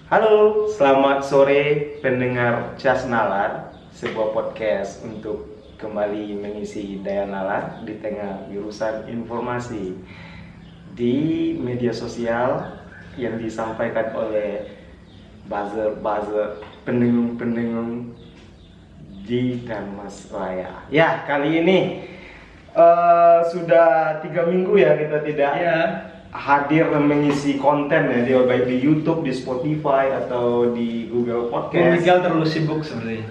Halo, selamat sore pendengar Cas Nalar, sebuah podcast untuk kembali mengisi daya nalar di tengah wirusan informasi di media sosial yang disampaikan oleh buzzer-buzzer pendengung-pendengung di Damas Raya. Ya, kali ini sudah 3 minggu ya kita tidak hadir mengisi konten ya, baik di YouTube, di Spotify atau di Google Bung Podcast. Miguel terlalu sibuk sebenarnya.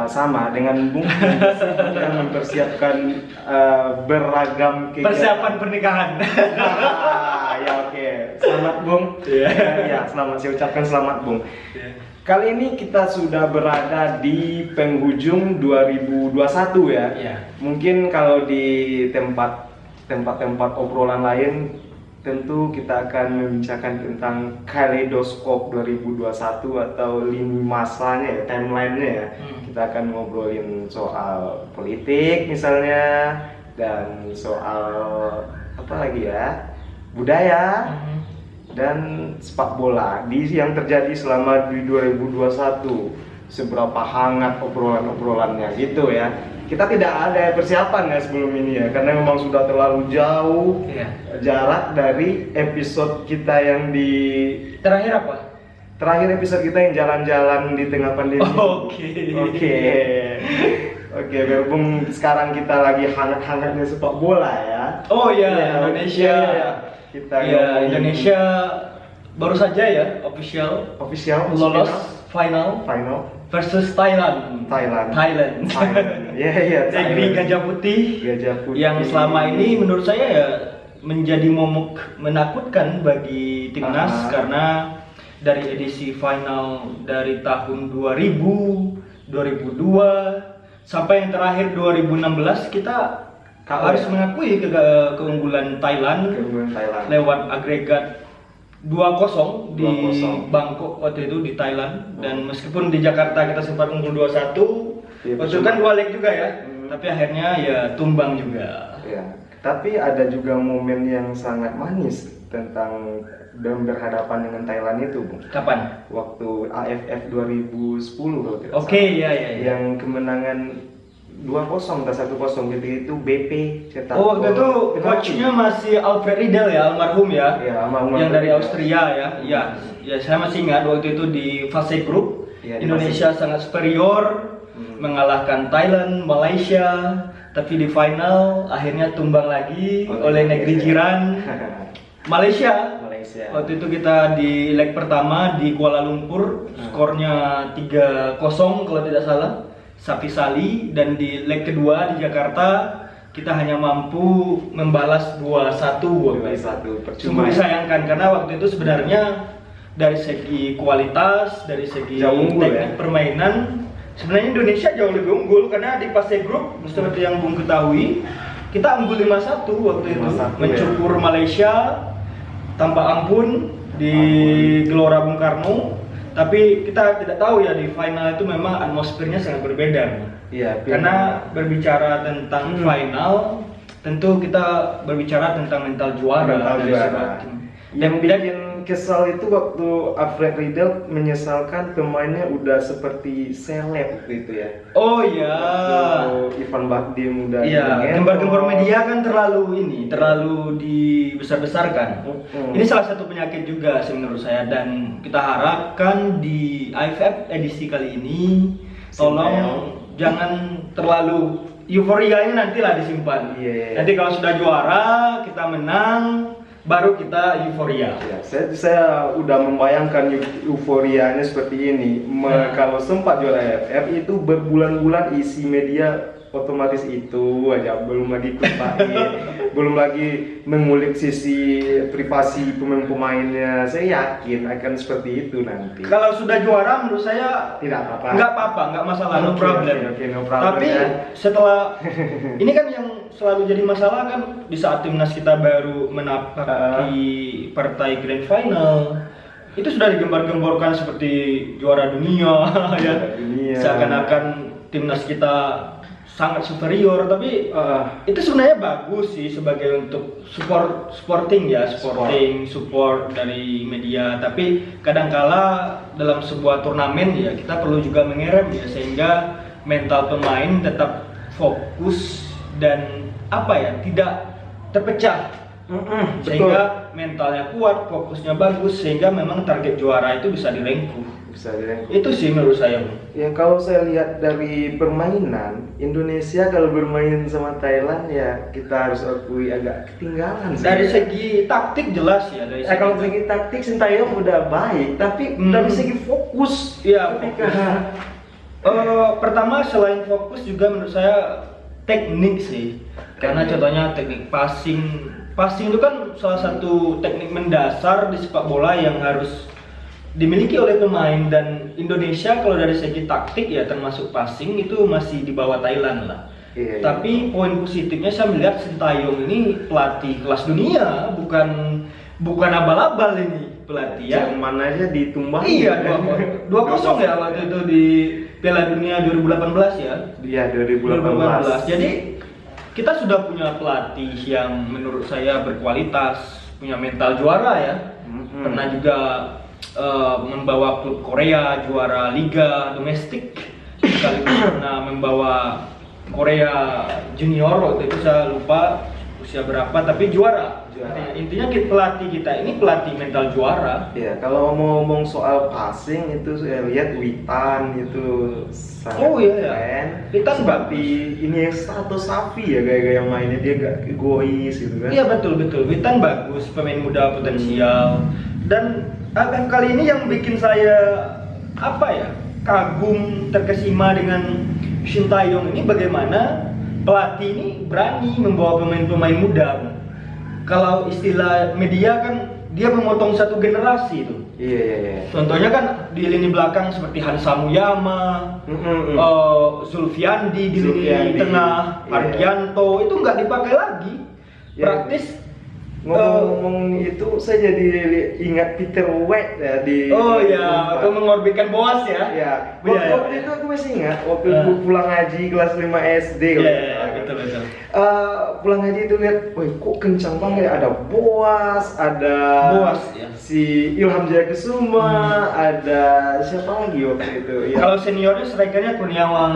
Sama dengan Bung yang mempersiapkan beragam Persiapan pernikahan. Ya oke. Selamat Bung. Ya, selamat, saya ucapkan selamat Bung. Kali ini kita sudah berada di penghujung 2021 ya. Mungkin kalau di tempat-tempat obrolan lain tentu kita akan membicarakan tentang kaleidoskop 2021 atau lini masanya ya, timeline-nya ya. Kita akan ngobrolin soal politik misalnya, dan soal apa lagi ya, budaya, dan sepak bola yang terjadi selama di 2021. Seberapa hangat obrolannya gitu ya. Kita tidak ada persiapan ya sebelum ini ya, karena memang sudah terlalu jauh jarak dari episode kita yang di terakhir episode kita yang jalan-jalan di tengah pandemi. Oke, berhubung sekarang kita lagi hangat-hangatnya sepak bola ya. Indonesia. Indonesia baru saja ya official lolos final versus Thailand. Negeri Gajah Putih yang selama ini menurut saya ya menjadi momok menakutkan bagi timnas, karena dari edisi final dari tahun 2000, 2002 sampai yang terakhir 2016 kita harus mengakui keunggulan Thailand lewat agregat 2-0 di Bangkok waktu itu di Thailand. Dan meskipun di Jakarta kita sempat unggul 2-1, waktu itu kan 2 leg juga ya, tapi akhirnya ya tumbang juga. Tapi ada juga momen yang sangat manis tentang dan berhadapan dengan Thailand itu, Bung. Kapan? Waktu AFF 2010 kalau tidak salah. Yang kemenangan 2-0 atau 1-0 gitu itu BP cetak. Waktu itu coachnya masih Alfred Riedel ya, almarhum ya. Yang dari Austria ya. Saya masih ingat waktu itu di fase grup Indonesia sangat superior, mengalahkan Thailand, Malaysia, tapi di final akhirnya tumbang lagi oleh negeri jiran Malaysia. Waktu itu kita di leg pertama di Kuala Lumpur, skornya 3-0 kalau tidak salah. Sapi Sali, dan di leg kedua di Jakarta kita hanya mampu membalas 2-1. Sungguh disayangkan karena waktu itu sebenarnya dari segi kualitas, dari segi teknik permainan sebenarnya Indonesia jauh lebih unggul, karena di fase grup seperti yang Bung ketahui kita unggul 5-1 waktu itu, mencukur Malaysia tanpa ampun di Gelora Bung Karno. Tapi kita tidak tahu ya, di final itu memang atmosfernya sangat berbeda. Karena berbicara tentang final, tentu kita berbicara tentang mental juara. Yang bikin kesal itu waktu Alfred Riedel menyesalkan pemainnya udah seperti seleb gitu ya. Ivan Bahdim udah gembar-gembor media kan terlalu dibesar-besarkan. Ini salah satu penyakit juga sih menurut saya, dan kita harapkan di AFF edisi kali ini tolong jangan terlalu euforianya, nantilah disimpan. Nanti kalau sudah juara, kita menang, baru kita euforia. Saya udah membayangkan euforianya seperti ini. Kalau sempat juara AFF itu berbulan-bulan isi media otomatis itu aja, belum lagi belum lagi mengulik sisi privasi pemain-pemainnya. Saya yakin akan seperti itu nanti. Kalau sudah juara menurut saya tidak apa-apa. Nggak masalah, no problem. No problem. Tapi setelah ini kan yang selalu jadi masalah kan, di saat timnas kita baru menapaki partai grand final, itu sudah digembar-gemborkan seperti juara dunia ya. Seakan-akan timnas kita sangat superior, tapi itu sebenarnya bagus sih sebagai untuk support dari media. Tapi kadangkala dalam sebuah turnamen ya kita perlu juga mengerem ya, sehingga mental pemain tetap fokus dan tidak terpecah. Sehingga mentalnya kuat, fokusnya bagus, sehingga memang target juara itu bisa direngkuh. Itu sih menurut saya. Ya kalau saya lihat dari permainan Indonesia, kalau bermain sama Thailand ya kita harus akui agak ketinggalan sih. Dari segi taktik jelas ya, kalau segi taktik Sintayong udah baik, tapi dari segi fokus ya pertama selain fokus juga menurut saya teknik sih. Karena contohnya teknik passing itu kan salah satu teknik mendasar di sepak bola yang harus dimiliki oleh pemain, dan Indonesia kalau dari segi taktik ya termasuk passing itu masih di bawah Thailand lah. Tapi poin positifnya saya melihat Sintayong ini pelatih kelas dunia, bukan abal-abal ini pelatih ya. Yang mana aja ditumbang. Iya, 2-0 ya waktu itu di Piala Dunia 2018 ya. Iya, 2018. Jadi kita sudah punya pelatih yang menurut saya berkualitas, punya mental juara ya. Pernah juga membawa klub Korea juara liga domestik, sekaligus pernah membawa Korea junior waktu itu saya lupa usia berapa, tapi juara. Intinya pelatih kita ini pelatih mental juara. Ya, kalau mau ngomong soal passing itu saya lihat Witan itu sangat keren. Witan seperti ini atau Safi ya gaya-gaya mainnya, dia gak egois gitu kan. Iya betul. Witan bagus, pemain muda potensial. Dan kali ini yang bikin saya kagum, terkesima dengan Sintayong ini, bagaimana pelatih ini berani membawa pemain-pemain muda. Kalau istilah media kan dia memotong satu generasi itu. Iya. Contohnya kan di lini belakang seperti Hansa Muyama, Zulfiandi di lini tengah, Argianto itu nggak dipakai lagi. Praktis. Ngomong itu saya jadi ingat Peter White ya di waktu mengorbankan Boas ya. Iya. Waktu itu aku masih ingat waktu pulang ngaji kelas 5 SD. Betul. Pulang ngaji itu lihat, wah kok kencang banget, ada Boas ya. Si Ilham Jaya Kesuma, ada siapa lagi waktu itu? Ya. Kalau seniornya strikernya Kurniawan.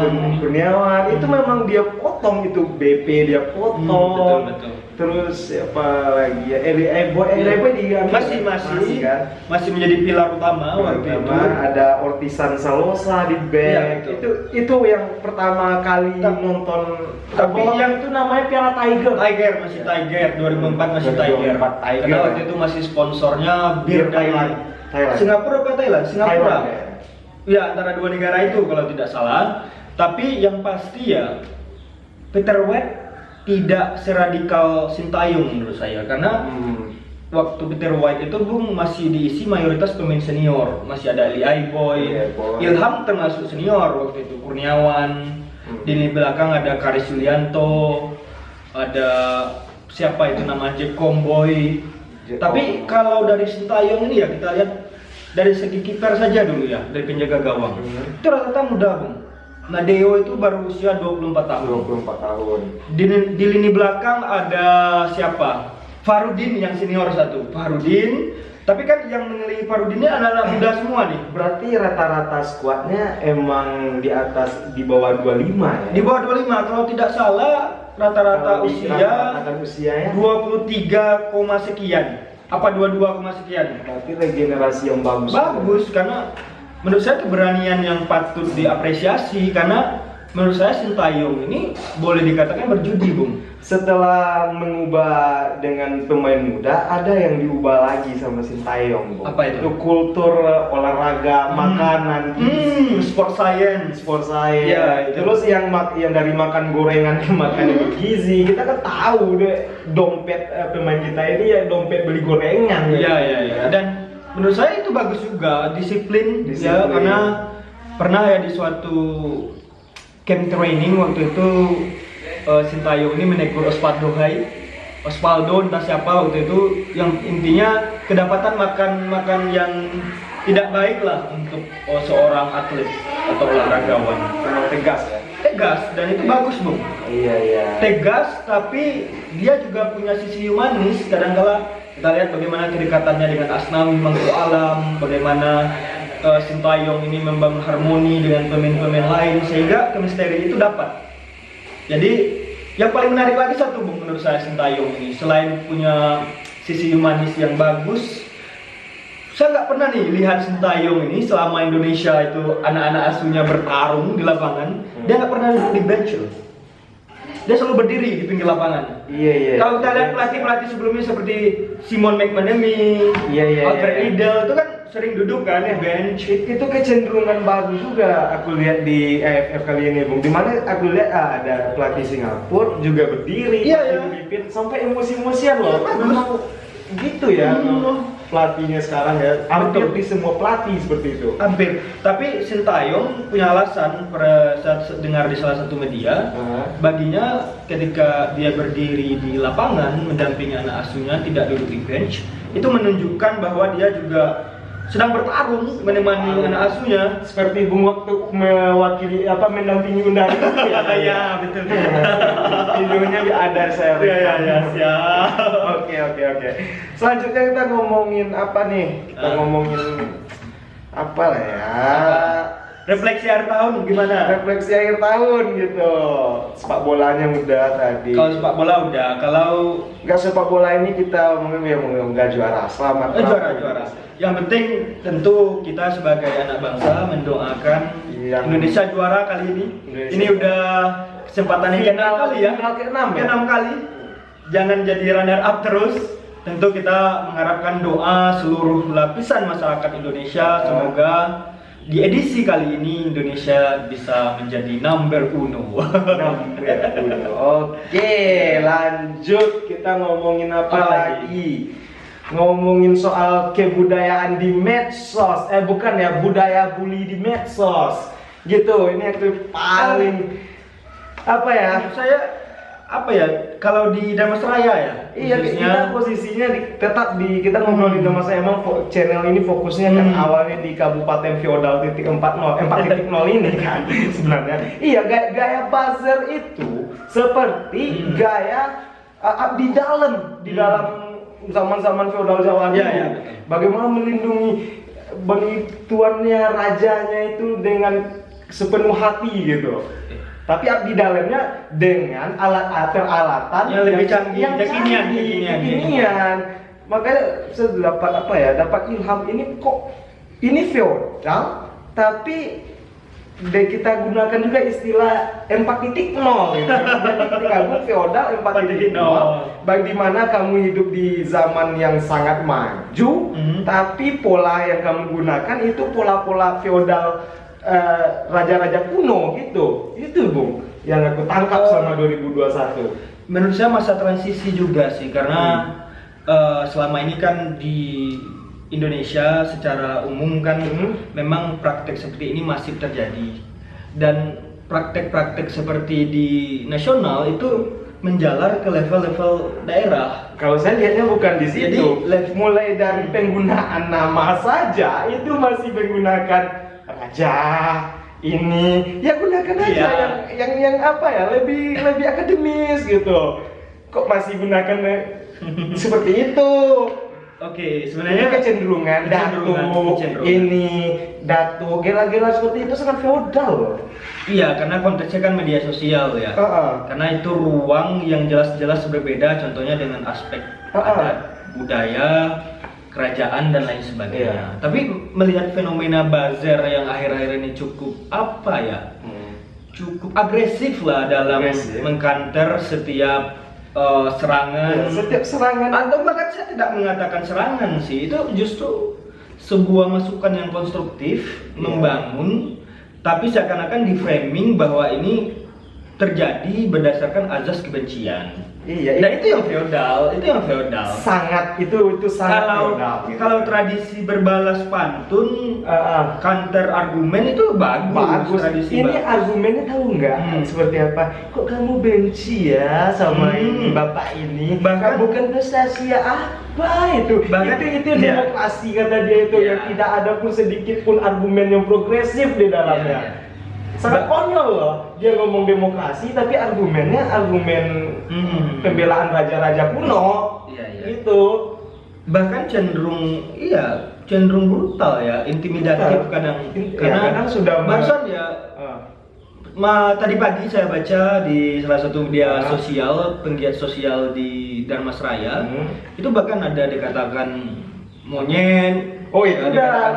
Itu memang dia potong, itu BP dia potong. Betul. Terus siapa lagi ya? Boy masih menjadi pilar utama waktu itu. Ada Ortisan Salosa di back. Itu yang pertama kali nonton. Tapi yang itu namanya Piala Tiger. Masih Tiger 2004 masih Tiger. Karena waktu itu masih sponsornya bir dari Singapura apa Thailand? Singapura. Ya, antara dua negara itu kalau tidak salah. Tapi yang pasti ya Peter White tidak seradikal Sintayong menurut saya, karena waktu Peter White itu masih diisi mayoritas pemain senior, masih ada Ali Aiboy, Ilham termasuk senior waktu itu, Kurniawan, di lini belakang ada Karis Yulianto, ada siapa itu nama Jack Comboy. Tapi kalau dari Sintayong ini ya kita lihat dari segi kiper saja dulu ya, dari penjaga gawang itu rata-rata muda Bung. Nadeo itu baru usia 24 tahun. Di lini belakang ada siapa? Farudin yang senior satu. Tapi kan yang mengelilingi Farudin ini anak-anak muda semua nih. Berarti rata-rata skuadnya emang di bawah 25 ya? Di bawah 25, kalau tidak salah rata-rata usianya 23, sekian. Apa 22, sekian. Berarti regenerasi yang bagus. Bagus, karena menurut saya keberanian yang patut diapresiasi, karena menurut saya Sintayong ini boleh dikatakan berjudi, Bung. Setelah mengubah dengan pemain muda, ada yang diubah lagi sama Sintayong, Bung. Apa itu? Kultur olahraga, makanan, sport science. Ya, terus yang dari makan gorengan ke makan bergizi. Kita kan tahu deh dompet pemain kita ini ya dompet beli gorengan. Iya. Dan menurut saya itu bagus juga, disiplin. Ya, karena pernah ya di suatu camp training waktu itu Sintayong ini menegur Osvaldo entah siapa waktu itu, yang intinya kedapatan makan yang tidak baik lah untuk seorang atlet atau olahragawan. Memang tegas ya. Tegas, dan itu bagus Bung. Iya. Tegas, tapi dia juga punya sisi humanis. Kadang-kala kita lihat bagaimana kedekatannya dengan Asnawi Mangku Alam, bagaimana Sintayong ini membangun harmoni dengan pemain-pemain lain sehingga chemistry itu dapat. Jadi yang paling menarik lagi satu Bung menurut saya Sintayong ini, selain punya sisi humanis yang bagus, saya nggak pernah nih lihat Sintayong ini selama Indonesia itu anak-anak asuhnya bertarung di lapangan, dia nggak pernah duduk di bench loh. Dia selalu berdiri di pinggir lapangan. Iya. Kalau kita lihat pelatih-pelatih sebelumnya seperti Simon McManamy, Alfred Riedel itu kan sering duduk kan di bench. Itu kecenderungan baru juga aku lihat di AFF kali ini Bung. Dimana aku lihat ada pelatih Singapura juga berdiri, pipin sampai emosi-emosian loh. Memang gitu ya. Pelatihnya sekarang ya, hampir di semua pelatih seperti itu. Hampir. Tapi Sintayong punya alasan pada saat dengar di salah satu media, baginya ketika dia berdiri di lapangan mendampingi anak asuhnya tidak duduk di bench, itu menunjukkan bahwa dia juga sedang bertarung menemani anak asuhnya. Seperti Bung waktu mewakili mendampingi Undari itu ya. Iya, betul. Videonya ada saya. Iya, siap. Oke. Selanjutnya kita ngomongin apa nih? Kita ngomongin apa lah ya? Refleksi akhir tahun gimana? Refleksi akhir tahun gitu. Sepak bolanya udah tadi. Kalau sepak bola udah, kalau nggak sepak bola ini kita ngomongin nggak juara. Selamat. Juara. Yang penting tentu kita sebagai anak bangsa mendoakan Indonesia juara kali ini. Ini udah kesempatan yang ke-6 kali ya. Ke-6 kali. Jangan jadi runner up terus. Tentu kita mengharapkan doa seluruh lapisan masyarakat Indonesia, semoga di edisi kali ini Indonesia bisa menjadi number uno. Oke, lanjut kita ngomongin apa lagi? Ngomongin soal kebudayaan di medsos. Bukan ya, budaya bully di medsos. Gitu, ini itu paling apa ya? Saya kalau di Damasraya ya? Iya, kita posisinya tetap di kita ngobrol di Damasraya. Emang channel ini fokusnya kan awalnya di Kabupaten Feodal 4.0 ini kan sebenarnya. Iya, gaya buzzer itu seperti gaya abdi dalam di dalam zaman-zaman feodal Jawa dulu. Bagaimana melindungi tuannya, rajanya itu dengan sepenuh hati gitu. Tapi abdi dalamnya dengan peralatan yang lebih canggih, kekinian. Makanya saya dapat ilham ini kok ini feodal, tapi kita gunakan juga istilah 4.0 gitu. Jadi ketika feodal 4.0, bagaimana kamu hidup di zaman yang sangat maju, tapi pola yang kamu gunakan itu pola-pola feodal raja-raja kuno gitu. Itu Bung yang aku tangkap sama 2021. Menurut saya masa transisi juga sih, karena selama ini kan di Indonesia secara umum kan memang praktek seperti ini masih terjadi, dan praktek-praktek seperti di nasional itu menjalar ke level-level daerah. Kalau saya lihatnya bukan di situ. Jadi mulai dari penggunaan nama saja itu masih menggunakan raja ini, ya gunakan aja yang apa ya, lebih akademis gitu. Kok masih gunakan seperti itu? Oke, sebenarnya kecenderungan datu gela-gela seperti itu sangat feodal. Iya, karena konteksnya kan media sosial ya. Karena itu ruang yang jelas-jelas berbeda, contohnya dengan aspek adat, budaya, kerajaan dan lain sebagainya. Tapi melihat fenomena buzzer yang akhir-akhir ini cukup cukup agresif lah dalam mengcounter setiap serangan. Setiap serangan, atau bahkan saya tidak mengatakan serangan sih, itu justru sebuah masukan yang konstruktif, membangun, tapi seakan-akan di framing bahwa ini terjadi berdasarkan azas kebencian. Iya, Dan itu yang feodal, sangat itu sangat Kalau feodal, gitu. kalau tradisi berbalas pantun, counter argumen itu bagus. Tradisi Ini bagus. argumennya tahu nggak seperti apa? Kok kamu benci ya sama ini bapak ini? Bahkan bukan prestasi apa itu? Bahkan itu demokrasi kata dia itu yang tidak ada pun sedikit pun argumen yang progresif di dalamnya. Sangat konyol loh dia ngomong demokrasi tapi argumennya argumen pembelaan raja-raja kuno. Itu bahkan cenderung brutal ya, intimidatif kadang sudah barusan ya. Tadi pagi saya baca di salah satu media sosial, penggiat sosial di Dharmasraya, itu bahkan ada dikatakan monyet. Oh itu ada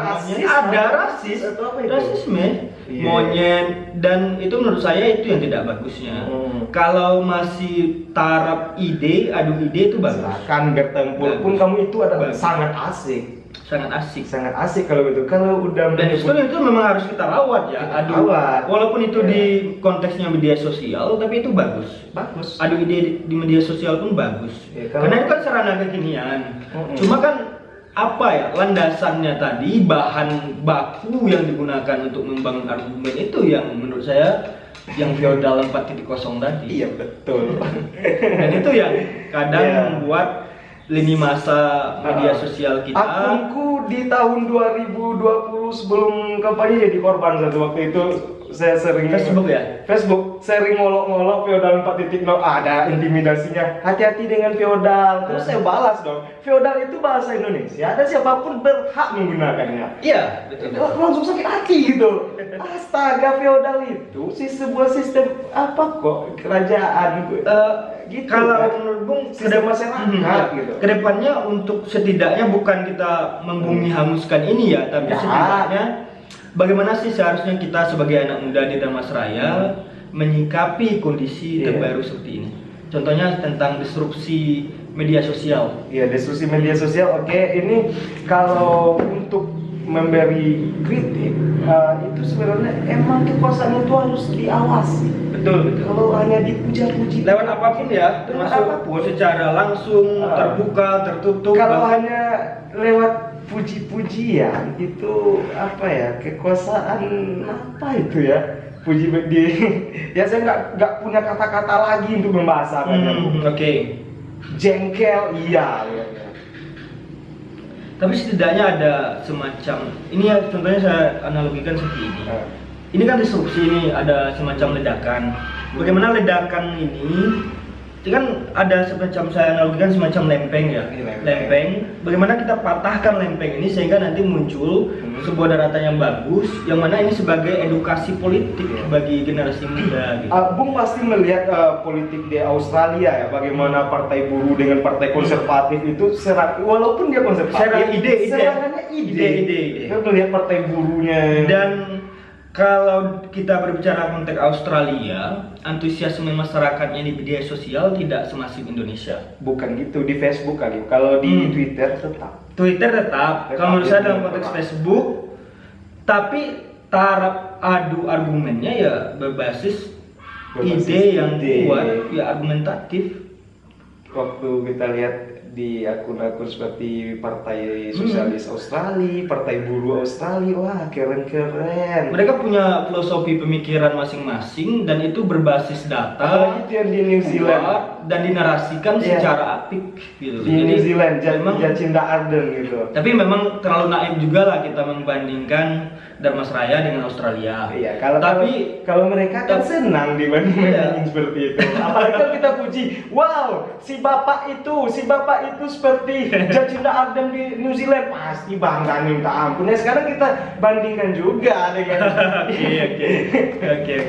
rasisme, monyet, dan itu menurut saya itu yang tidak bagusnya. Kalau masih taraf ide, adu ide itu bagus. Silakan bertempur pun kamu itu adalah sangat asik kalau gitu. Kalau udah dan itu memang harus kita rawat ya. Walaupun itu di konteksnya media sosial, tapi itu bagus. Adu ide di media sosial pun bagus. Karena itu kan sarana kekinian. Cuma kan landasannya tadi, bahan baku yang digunakan untuk membangun argumen itu yang menurut saya yang feodal 4.0 tadi. Iya betul. Dan itu yang kadang membuat lini masa media sosial kita. Akunku di tahun 2020 sebelum kampanye jadi korban satu waktu itu. Saya sering Facebook sering ngolok-ngolok feodal 4.0, ada intimidasinya, hati-hati dengan feodal. Terus saya balas dong, feodal itu bahasa Indonesia dan siapapun berhak menggunakannya. Iya, betul. Langsung sakit hati gitu. Astaga, feodal itu sebuah sistem kerajaan gitu. Kalau menurut Bung, sistem masyarakat gitu. Kedepannya untuk setidaknya bukan kita membumi hanguskan ini ya, tapi setidaknya bagaimana sih seharusnya kita sebagai anak muda di Dharmasraya menyikapi kondisi terbaru seperti ini? Contohnya tentang disrupsi media sosial. Iya, disrupsi media sosial. Oke, ini kalau untuk memberi kritik itu sebenarnya emang kekuasaan itu harus diawasi. Betul. Kalau hanya dipuja-puji lewat apapun ya, termasuk secara langsung, terbuka, tertutup. Kalau hanya lewat puji-pujian itu kekuasaan itu ya, puji di ya saya nggak punya kata-kata lagi untuk membahasakannya. Oke. Jengkel iya. Tapi setidaknya ada semacam ini ya, contohnya saya analogikan seperti ini. Ini kan disrupsi, ini ada semacam ledakan. Bagaimana ledakan ini? Itu kan ada semacam, saya analogikan semacam lempeng ya. Lempeng. Bagaimana kita patahkan lempeng ini sehingga nanti muncul sebuah daratan yang bagus, yang mana ini sebagai edukasi politik bagi generasi muda. Gitu. Bung pasti melihat politik di Australia ya, bagaimana partai buruh dengan partai konservatif itu walaupun dia konservatif, serangannya ide. Kita melihat partai buruhnya. Dan kalau kita berbicara konteks Australia, antusiasme masyarakatnya di media sosial tidak semasif Indonesia. Bukan gitu, di Facebook kali. Kalau di Twitter tetap. Kalau menurut saya dalam konteks Facebook, tapi taraf adu argumennya ya berbasis ide yang kuat, ya argumentatif. Waktu kita lihat di akun-akun seperti Partai Sosialis Australia, Partai Buruh Australia, wah keren-keren. Mereka punya filosofi pemikiran masing-masing dan itu berbasis data. Apalagi yang di New Zealand dan dinarasikan secara apik gitu. Di New Zealand, Jacinda Ardern gitu. Tapi memang terlalu naif juga lah kita membandingkan Dharmasraya dengan Australia. Iya, kalau mereka kan senang dibanding seperti itu. Apalagi kalau kita puji, wow, si bapak itu seperti Jacinda Ardern di New Zealand, pasti bangga minta ampun. Nah, sekarang kita bandingkan juga dengan Oke.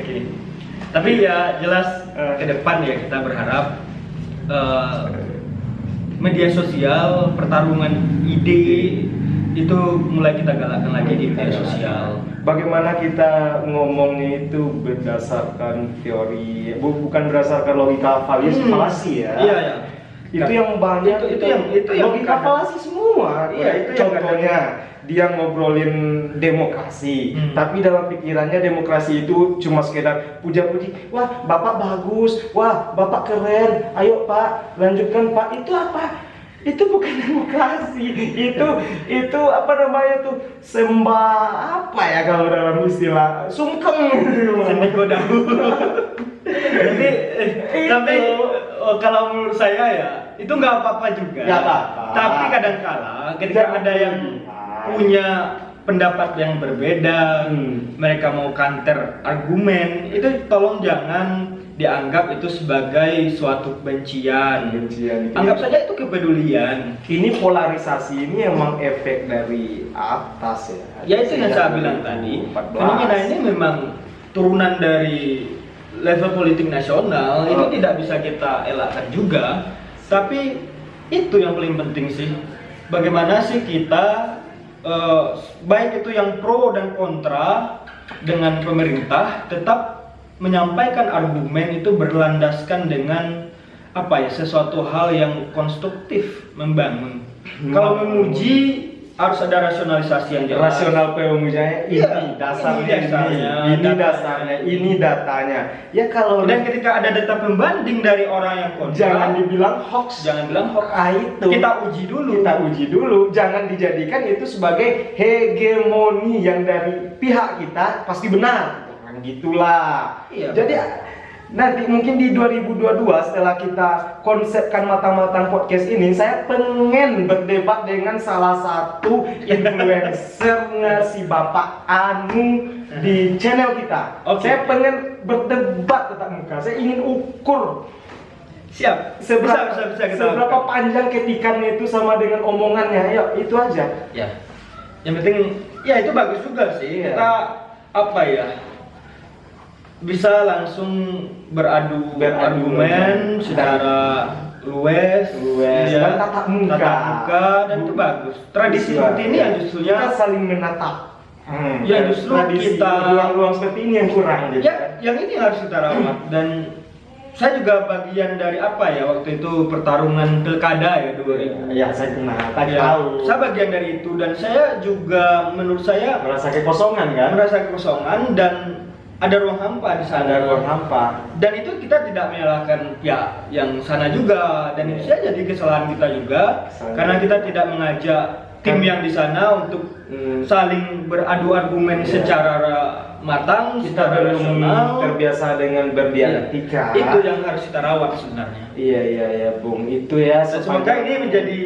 Tapi ya jelas ke depan ya kita berharap media sosial, pertarungan ide itu mulai kita galakkan lagi di media sosial. Bagaimana kita ngomongnya itu berdasarkan teori, bukan berdasarkan logika falasi ya. Iya. Itu yang banyak itu yang logika falasi semua. Iya, itu contohnya dia ngobrolin demokrasi, tapi dalam pikirannya demokrasi itu cuma sekedar puja-puji. Wah, Bapak bagus, wah, Bapak keren. Ayo Pak, lanjutkan Pak. Itu apa? Itu bukan demokrasi. Itu apa namanya tuh? Sembah apa ya kalau dalam istilah? Sungkem. Sembako dahulu. Jadi tapi kalau menurut saya ya itu nggak apa-apa juga. Nggak apa-apa. Tapi kadang-kala ketika ada yang punya pendapat yang berbeda, mereka mau counter argumen, itu tolong jangan dianggap itu sebagai suatu kebencian. Anggap saja itu kepedulian. Ini polarisasi ini emang efek dari atas ya. Ya itu yang saya bilang tadi. Fenomena ini memang turunan dari level politik nasional. Itu tidak bisa kita elakkan juga. Tapi itu yang paling penting sih. Bagaimana sih kita baik itu yang pro dan kontra dengan pemerintah tetap menyampaikan argumen itu berlandaskan dengan apa ya, sesuatu hal yang konstruktif, membangun. Kalau memuji harus ada rasionalisasi yang jelas. Rasional pemujanya ini dasarnya, ini datanya. Ya kalau dan ketika ada data pembanding dari orang yang kontra, jangan dibilang hoax. Itu kita uji dulu. Jangan dijadikan itu sebagai hegemoni yang dari pihak kita pasti benar. Gitulah. Iya, jadi nanti mungkin di 2022 setelah kita konsepkan matang-matang podcast ini, saya pengen berdebat dengan salah satu influencernya si Bapak Anu di channel kita. Saya pengen berdebat tetap muka. Saya ingin ukur siap seberapa panjang ketikannya itu sama dengan omongannya. Ya itu aja. Ya. Yang penting ya itu bagus juga sih. Iya. Kita apa ya? Bisa langsung beradu argumen secara luwes ya, dan tatap muka dan itu bagus. Tradisi seperti ini yang justrunya kita saling menatap. Ya justru tradisi kita ruang-ruang seperti ini yang kurang. Ya, yang ini harus kita rawat. Dan saya juga bagian dari apa ya waktu itu pertarungan pilkada ya 2000. Ya saya kenal. Tadi Ya, tahu. saya bagian dari itu dan saya juga menurut saya Merasa kekosongan kan? dan ada ruang hampa di sana. Ada ruang hampa. Dan itu kita tidak menyalahkan ya yang sana juga dan itu saja jadi kesalahan kita juga karena kita tidak mengajak tim yang di sana untuk saling beradu argumen secara matang, Kita secara belum rasional. terbiasa dengan berdialektika. Itu yang harus kita rawat sebenarnya. Iya Bung, itu ya. Dan semoga ini menjadi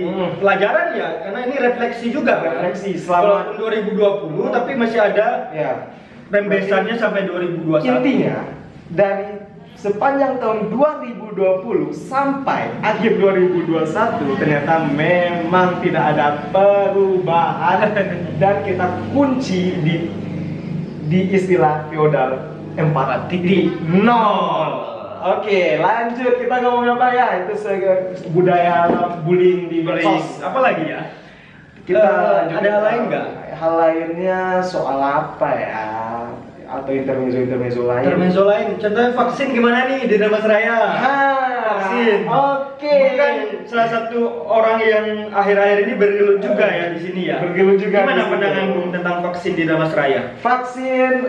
pelajaran ya, karena ini refleksi juga. Refleksi selama walaupun 2020 tapi masih ada ya. rembesannya sampai 2021. Intinya dari sepanjang tahun 2020 sampai akhir 2021 ternyata memang tidak ada perubahan dan kita kunci di istilah feodal 4.0. Oke, lanjut kita ngomong apa ya? Itu budaya bullying di medsos. Apa lagi ya? Kita ada hal lain nggak? Hal lainnya soal apa ya? Atau intermezzo lain? Intermezzo lain, contohnya vaksin gimana nih di Damas Raya? Vaksin. Oke. Bukan salah satu orang yang akhir-akhir ini bergelut juga ya di sini ya. Bergelut juga. Gimana pandangan Bung tentang vaksin di Damas Raya? Vaksin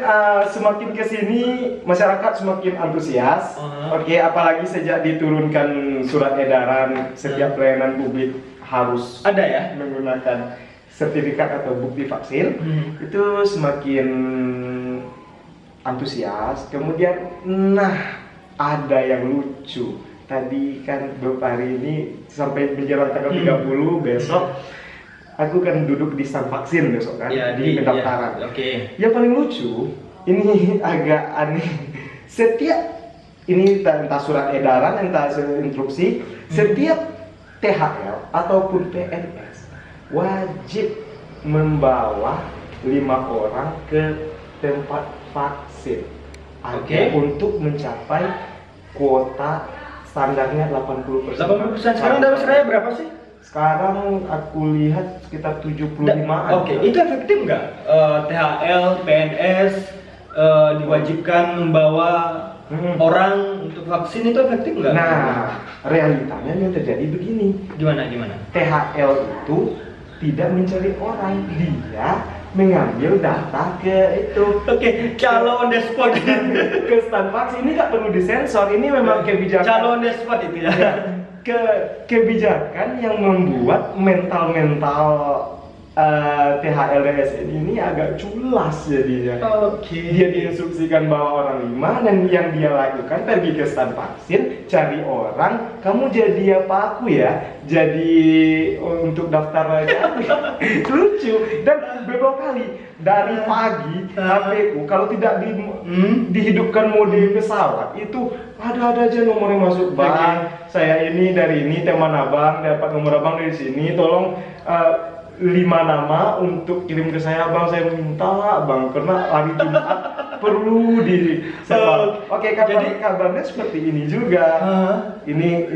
semakin kesini masyarakat semakin antusias. Oke, apalagi sejak diturunkan surat edaran setiap pelayanan publik harus ada ya menggunakan sertifikat atau bukti vaksin, itu semakin antusias. Kemudian ada yang lucu. Tadi kan beberapa hari ini sampai menjelang tanggal 30 besok aku kan duduk di stand vaksin besok kan ya, di pendaftaran. Ya, Oke. Yang paling lucu ini agak aneh. Setiap ini entah surat edaran, entah instruksi, setiap THL ataupun PNS wajib membawa 5 orang ke tempat vaksin untuk mencapai kuota standarnya 80%. 80%. Sekarang Damas Raya berapa sih? Sekarang aku lihat sekitar 75-an. Oke, itu efektif nggak? THL, PNS diwajibkan membawa orang untuk vaksin, itu efektif nggak? Nah, realitanya yang terjadi begini. Gimana? THL itu tidak mencari orang, dia mengambil data ke itu. Oke, calo on the spot. Ke stand vaksin ini nggak perlu disensor, ini memang kebijakan. Calo on the spot itu ya. Kebijakan yang membuat mental THLDSN ini agak culas jadinya. Dia diinstruksikan bawa orang 5 dan yang dia lakukan pergi ke stand vaksin, cari orang, kamu jadi apa aku ya? Jadi untuk daftar aja aku ya. Lucu dan beberapa kali dari pagi HP ku kalau tidak dihidupkan mode pesawat itu ada aja nomor yang masuk, bang. Saya ini dari ini teman abang, dapat nomor abang dari sini, tolong 5 nama untuk kirim ke saya, bang. Saya minta bang karena hari Jumat perlu di Oke, kabarnya seperti ini juga. Ini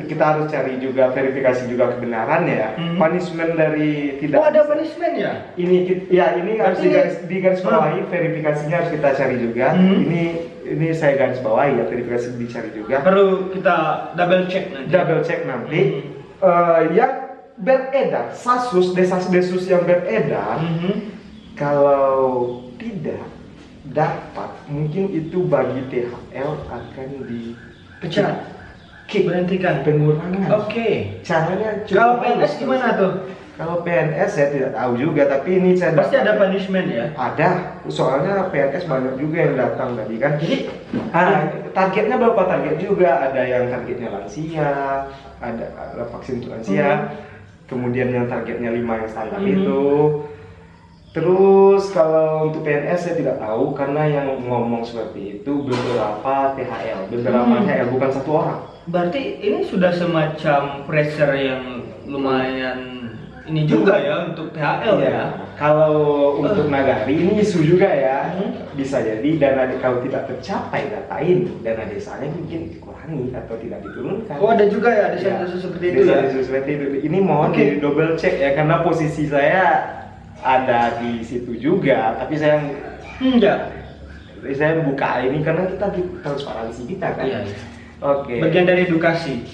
kita harus cari juga, verifikasi juga kebenaran ya. Punishment dari tidak. Oh, ada punishment ya? Ini harus digaris bawahi, verifikasinya harus kita cari juga. Ini saya garis bawahi ya, verifikasi dicari juga. Perlu kita double check nanti. Yang beredar, desas-desus yang beredar, kalau tidak dapat, mungkin itu bagi THL akan dipecat, berhentikan, pengurangan. Caranya kalau PNS gimana tuh? Kalau PNS saya tidak tahu juga, tapi ini saya pasti ada punishment ya? Ada, soalnya PNS banyak juga yang datang tadi kan. Jadi targetnya berapa target juga, ada yang targetnya lansia, ada vaksin untuk lansia. Kemudian yang targetnya 5 yang standar itu. Terus kalau untuk PNS saya tidak tahu karena yang ngomong seperti itu beberapa THL bukan satu orang. Berarti ini sudah semacam pressure yang lumayan ini juga ya untuk THL ya. Kalau untuk Nagari ini isu juga ya. Bisa jadi dana kalau tidak tercapai data ini, dana desanya mungkin dikurangi atau tidak diturunkan. Oh, ada juga ya desa-desa seperti itu ya. Desa seperti itu. Ini mohon di double check ya karena posisi saya ada di situ juga, tapi saya saya buka ini karena kita di transparansi kita kan. Bagian dari edukasi.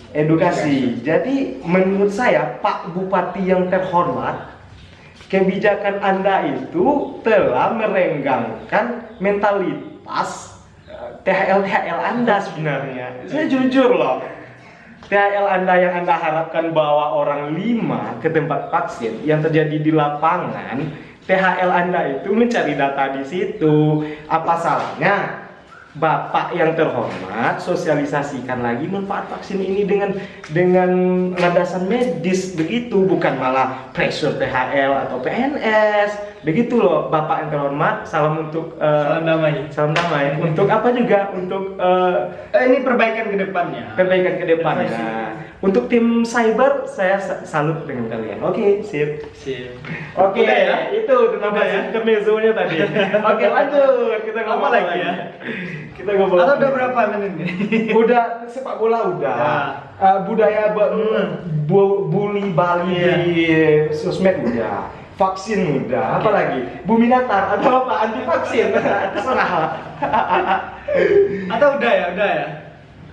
Jadi menurut saya Pak Bupati yang terhormat, kebijakan Anda itu telah merenggangkan mentalitas THL Anda sebenarnya. Saya jujur loh. THL Anda yang Anda harapkan bawa orang 5 ke tempat vaksin, yang terjadi di lapangan, THL Anda itu mencari data di situ. Apa salahnya Bapak yang terhormat sosialisasikan lagi manfaat vaksin ini dengan landasan medis begitu, bukan malah pressure THL atau PNS begitu loh. Bapak yang terhormat, salam untuk salam damai untuk apa juga untuk ini perbaikan ke depannya. Untuk tim cyber saya salut dengan kalian. Oke, sip. Oke, ya? Itu tentang intermezzonya tadi. Oke, lanjut kita ngomong apa lagi ya. Kita ngobrol. Atau udah berapa menit nih? Udah, sepak bola udah. Budaya bully Bali di sosmed udah. Vaksin udah. Apa lagi? Bumi datar atau apa? Anti vaksin. Terserah. Atau udah ya?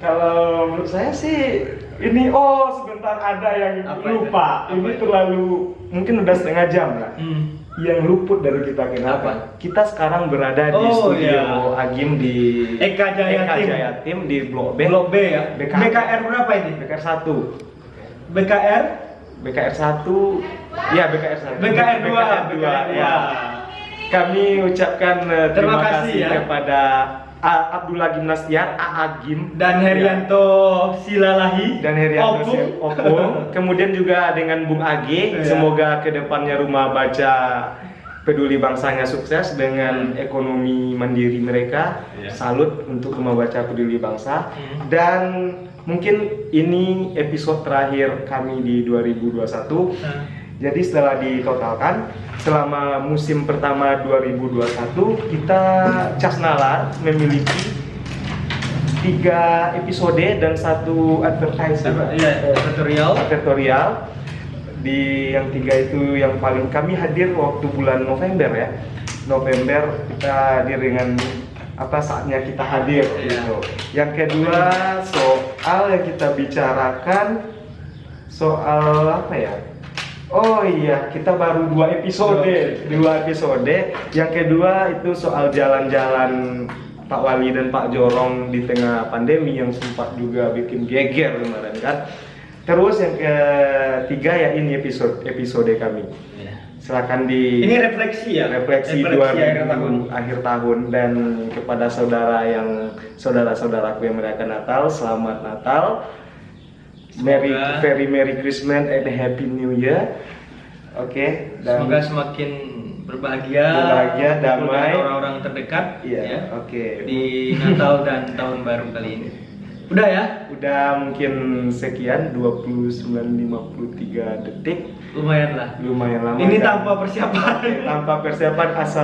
Kalau menurut saya sih ini sebentar ada yang lupa. Ini terlalu mungkin udah setengah jam lah. Yang luput dari kita kenapa? Kita sekarang berada di studio Agim di Eka Jayatim di Blok B. Blok B ya. BKR berapa ini? BKR 1. BKR 1. Ya, BKR 1. BKR 2 ya. Kami ucapkan terima kasih kepada Abdullah Gimnastiar, Agim dan Herianto Silalahi dan Herianto Opung. Kemudian juga dengan Bung Age. Semoga kedepannya Rumah Baca Peduli Bangsanya sukses dengan ekonomi mandiri mereka. Salut untuk Rumah Baca Peduli Bangsa. Dan mungkin ini episode terakhir kami di 2021. Jadi setelah ditotalkan selama musim pertama 2021 kita Casnalar memiliki 3 episode dan 1 advertorial. Di yang 3 itu yang paling kami hadir waktu bulan November ya. November kita hadir dengan saatnya kita hadir gitu. Yang kedua soal yang kita bicarakan soal Oh iya, kita baru 2 episode. Yang kedua itu soal jalan-jalan Pak Wali dan Pak Jorong di tengah pandemi yang sempat juga bikin geger kemarin kan. Terus yang ketiga ya ini episode kami. Silakan di ini refleksi ya. Refleksi 2000 akhir tahun dan kepada saudara-saudaraku yang merayakan Natal, selamat Natal. Very Merry Christmas and Happy New Year. Oke, dan semoga semakin berbahagia, damai orang-orang terdekat ya. Oke. Di Natal dan tahun baru kali ini. Udah ya? Udah mungkin sekian 29:53 detik. Lumayan lah. Lumayan lama. Ini kan? tanpa persiapan. Tanpa persiapan asal